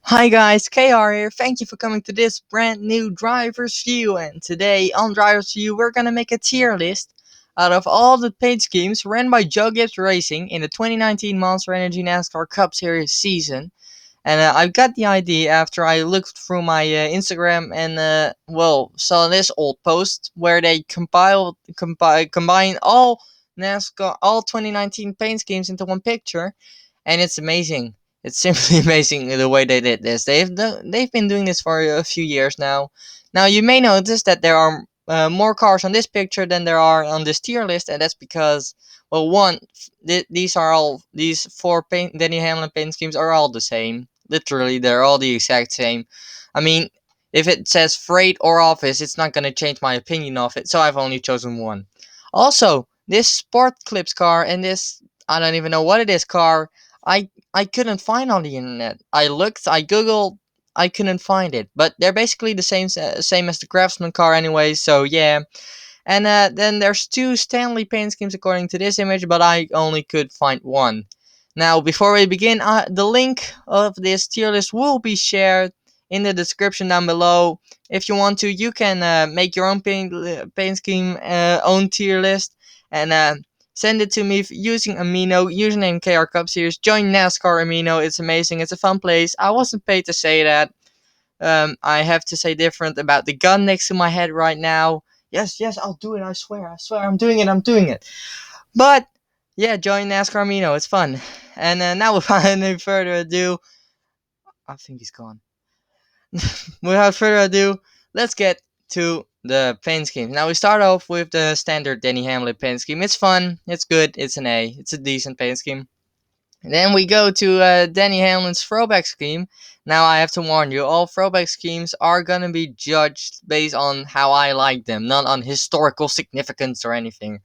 Hi guys, KR here. Thank you for coming to this brand new driver's view. And today on driver's view, we're gonna make a tier list out of all the paint schemes ran by Joe Gibbs Racing in the 2019 Monster Energy NASCAR Cup Series season. And I got the idea after I looked through my Instagram and saw this old post where they combine all NASCAR, all 2019 paint schemes into one picture, and it's amazing. It's simply amazing the way they did this. They've been doing this for a few years now. Now you may notice that there are more cars on this picture than there are on this tier list, and that's because, well, one, these four Denny Hamlin paint schemes are all the same. Literally, they're all the exact same. I mean, if it says freight or office, it's not gonna change my opinion of it. So I've only chosen one. Also, this Sport Clips car and this, I don't even know what it is, car, I couldn't find on the internet. I looked, I googled, I couldn't find it. But they're basically the same as the Craftsman car anyway. So yeah. And then there's two Stanley paint schemes according to this image, but I only could find one. Now, before we begin, the link of this tier list will be shared in the description down below. If you want to, you can make your own paint scheme, own tier list, and send it to me using Amino, username KR Cup Series. Join NASCAR Amino, it's amazing, it's a fun place. I wasn't paid to say that. I have to say different about the gun next to my head right now. Yes, yes, I'll do it. I swear, I'm doing it. I'm doing it. But yeah, join NASCAR Mino. It's fun. And now, without any further ado, I think he's gone. Without further ado, let's get to the paint scheme. Now we start off with the standard Denny Hamlin paint scheme. It's fun. It's good. It's an A. It's a decent paint scheme. Then we go to Denny Hamlin's throwback scheme. Now I have to warn you, all throwback schemes are gonna be judged based on how I like them, not on historical significance or anything.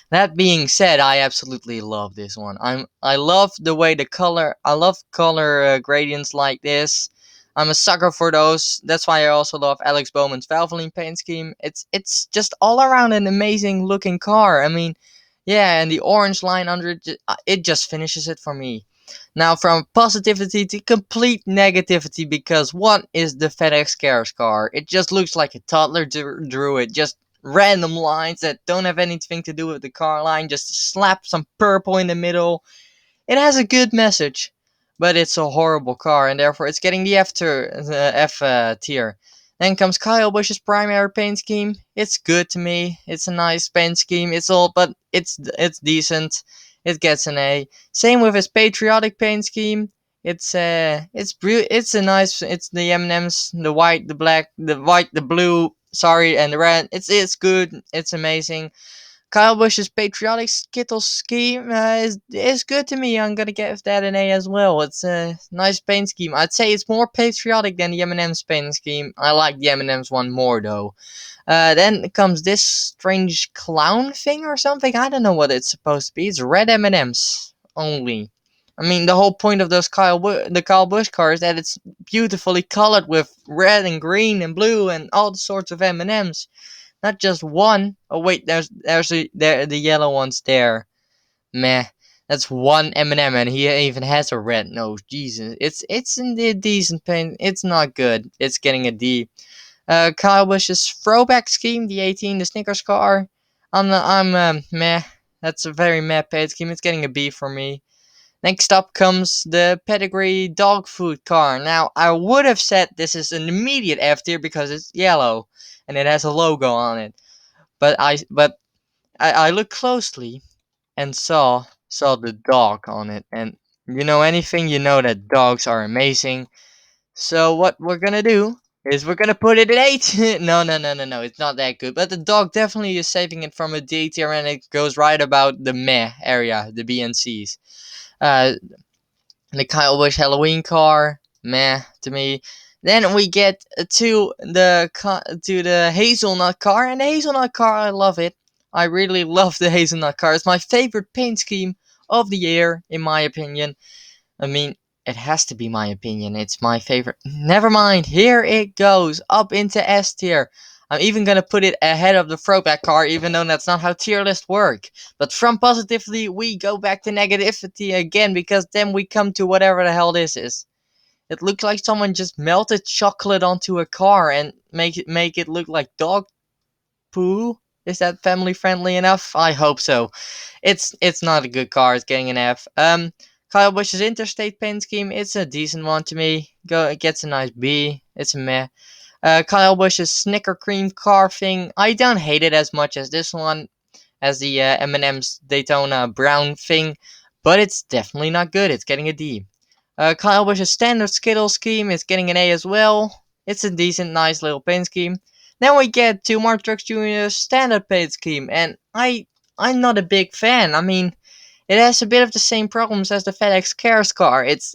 That being said, I absolutely love this one. I love the way the color. I love color gradients like this. I'm a sucker for those. That's why I also love Alex Bowman's Valvoline paint scheme. It's just all around an amazing looking car. I mean, yeah, and the orange line under it, it just finishes it for me. Now, from positivity to complete negativity, because what is the FedEx Cares car? It just looks like a toddler drew it. Just random lines that don't have anything to do with the car line. Just slap some purple in the middle. It has a good message, but it's a horrible car, and therefore it's getting the F tier. Then comes Kyle Busch's primary paint scheme. It's good to me. It's a nice paint scheme. But it's decent. It gets an A. Same with his patriotic paint scheme. It's a nice. It's the M&Ms, the white, the black, the white, the blue. Sorry, and the red. It's good. It's amazing. Kyle Busch's patriotic Skittles scheme is good to me. I'm gonna give that an A as well. It's a nice paint scheme. I'd say it's more patriotic than the M&M's paint scheme. I like the M&M's one more though. Then comes this strange clown thing or something. I don't know what it's supposed to be. It's red M&M's only. I mean, the whole point of the Kyle Busch car is that it's beautifully colored with red and green and blue and all sorts of M&M's. Not just one. Oh wait, the yellow one's there. Meh. That's one M&M, and he even has a red nose. Jesus, it's indeed decent paint. It's not good. It's getting a D. Kyle Busch's throwback scheme, the 18, the Snickers car. I'm meh. That's a very meh paint scheme. It's getting a B for me. Next up comes the Pedigree Dog Food Car. Now, I would have said this is an immediate F tier because it's yellow and it has a logo on it. But I looked closely and saw the dog on it. And you know anything, you know that dogs are amazing. So what we're gonna do is we're gonna put it at 8. No, no, no, no, no. It's not that good. But the dog definitely is saving it from a D tier, and it goes right about the meh area, the B and C's. Uh, the Kyle Busch Halloween car, meh to me. Then we get to the hazelnut car, and the hazelnut car, I love it. I really love the hazelnut car. It's my favorite paint scheme of the year, in my opinion. I mean, it has to be my opinion. It's my favorite. Never mind. Here it goes up into S tier. I'm even gonna put it ahead of the throwback car, even though that's not how tier lists work. But from positivity, we go back to negativity again, because then we come to whatever the hell this is. It looks like someone just melted chocolate onto a car and make it look like dog poo. Is that family friendly enough? I hope so. It's not a good car. It's getting an F. Kyle Busch's Interstate paint scheme. It's a decent one to me. It gets a nice B. It's a meh. Kyle Busch's Snicker Cream car thing. I don't hate it as much as this one, as the M&M's Daytona Brown thing, but it's definitely not good. It's getting a D. Kyle Busch's standard Skittle scheme is getting an A as well. It's a decent, nice little paint scheme. Then we get to Mark Trucks Jr.'s standard paint scheme, and I'm not a big fan. I mean, it has a bit of the same problems as the FedEx Cares car. It's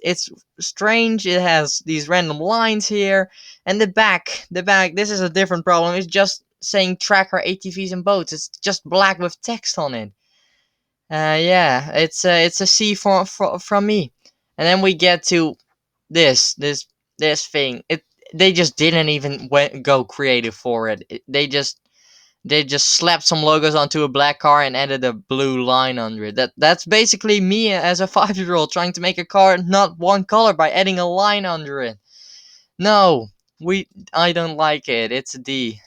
strange. It has these random lines here, and the back. This is a different problem. It's just saying tracker ATVs and boats. It's just black with text on it. Yeah, it's a C from me. And then we get to this thing. They just didn't even go creative for it. They just slapped some logos onto a black car and added a blue line under it. That's basically me as a 5-year-old trying to make a car not one color by adding a line under it. No, I don't like it. It's a D.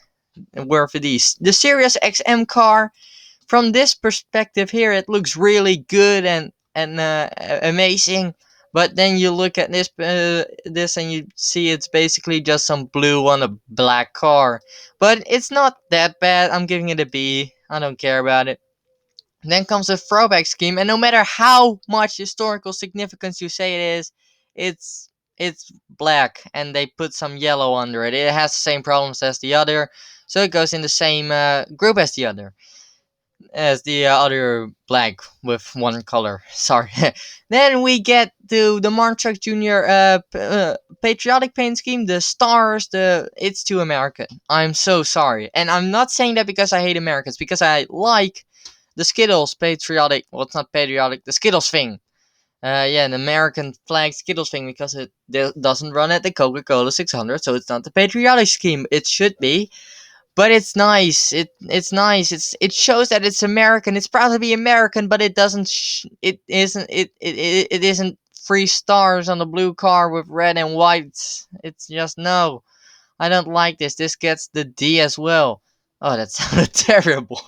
We're for these. The Sirius XM car, from this perspective here, it looks really good and amazing. But then you look at this and you see it's basically just some blue on a black car. But it's not that bad. I'm giving it a B. I don't care about it. Then comes the throwback scheme, and no matter how much historical significance you say it is, it's black, and they put some yellow under it. It has the same problems as the other, so it goes in the same group as the other black with one color. Sorry. Then we get to the Marchuk Jr. Patriotic paint scheme. The stars, it's too American. I'm so sorry, and I'm not saying that because I hate Americans. Because I like the Skittles patriotic. Well, it's not patriotic. The Skittles thing. Yeah, an American flag Skittles thing, because it doesn't run at the Coca-Cola 600, so it's not the patriotic scheme. It should be. But it's nice. It's nice. It shows that it's American. It's proud to be American, but it doesn't. It isn't. It isn't 3 stars on the blue car with red and white. It's just no. I don't like this. This gets the D as well. Oh, that sounded terrible.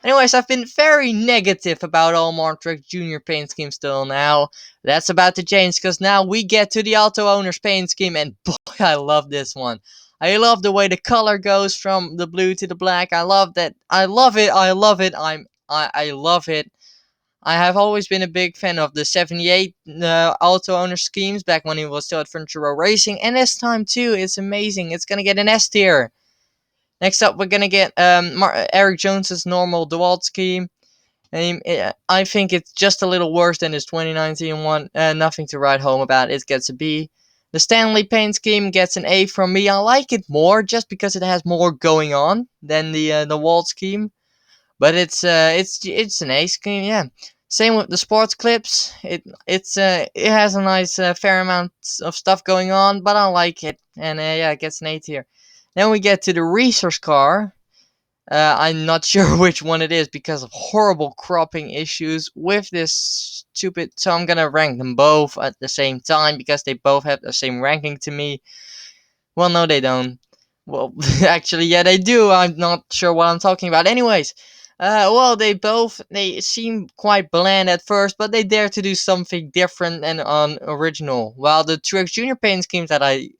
Anyways, I've been very negative about all Martrek Jr. paint schemes till now. That's about to change, because now we get to the auto owner's paint scheme, and boy, I love this one. I love the way the color goes from the blue to the black. I love that. I love it. I love it. I love it. I have always been a big fan of the 78 auto owner schemes back when he was still at Frontier Row Racing, and this time too, it's amazing. It's gonna get an S tier. Next up, we're gonna get Erik Jones's normal DeWalt scheme. I think it's just a little worse than his 2019 one. Nothing to write home about. It gets a B. The Stanley paint scheme gets an A from me. I like it more just because it has more going on than the Walt scheme. But it's an A scheme, yeah. Same with the sports clips. It has a nice fair amount of stuff going on, but I like it, and yeah, it gets an A tier. Then we get to the research car. I'm not sure which one it is because of horrible cropping issues with this stupid. So I'm gonna rank them both at the same time because they both have the same ranking to me. Well, no, they don't. Well, actually, yeah, they do. I'm not sure what I'm talking about. Anyways, well, they seem quite bland at first, but they dare to do something different and original. While the Truex Junior paint schemes that I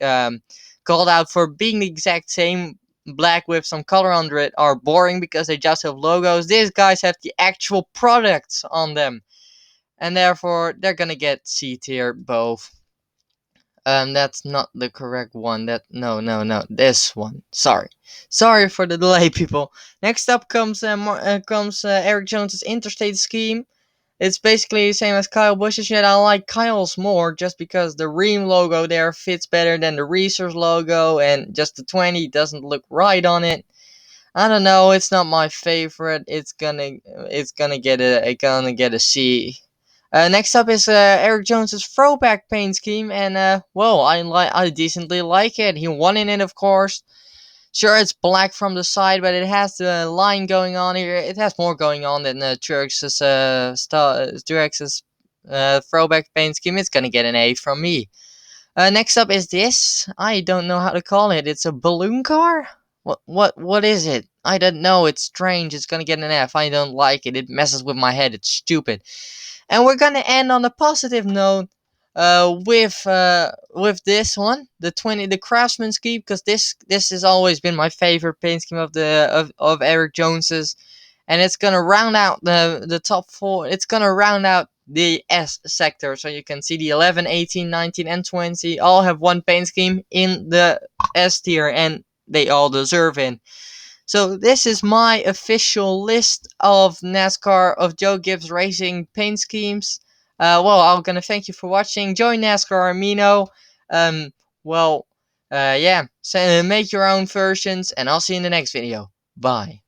called out for being the exact same, black with some color under it, are boring because they just have logos. These guys have the actual products on them, and therefore they're gonna get C tier both. That's not the correct one. No, this one. Sorry for the delay, people. Next up comes Erik Jones's Interstate scheme. It's basically the same as Kyle Busch's, yet I like Kyle's more just because the Ream logo there fits better than the Research logo, and just the 20 doesn't look right on it. I don't know. It's not my favorite. It's gonna get a C. Next up is Erik Jones's throwback paint scheme, and well, I decently like it. He won in it, of course. Sure, it's black from the side, but it has the line going on here. It has more going on than Truex's Throwback paint scheme. It's gonna get an A from me. Next up is this. I don't know how to call it. It's a balloon car. What is it? I don't know. It's strange. It's gonna get an F. I don't like it. It messes with my head. It's stupid. And we're gonna end on a positive note. With this one, the Craftsman scheme, because this has always been my favorite paint scheme of Erik Jones's, and it's gonna round out the top four. It's gonna round out the S sector, so you can see the 11, 18, 19, and 20 all have one paint scheme in the S tier, and they all deserve it. So this is my official list of NASCAR of Joe Gibbs Racing paint schemes. Well, I'm gonna thank you for watching. Join NASCAR Amino. Um, well, yeah. So make your own versions, and I'll see you in the next video. Bye.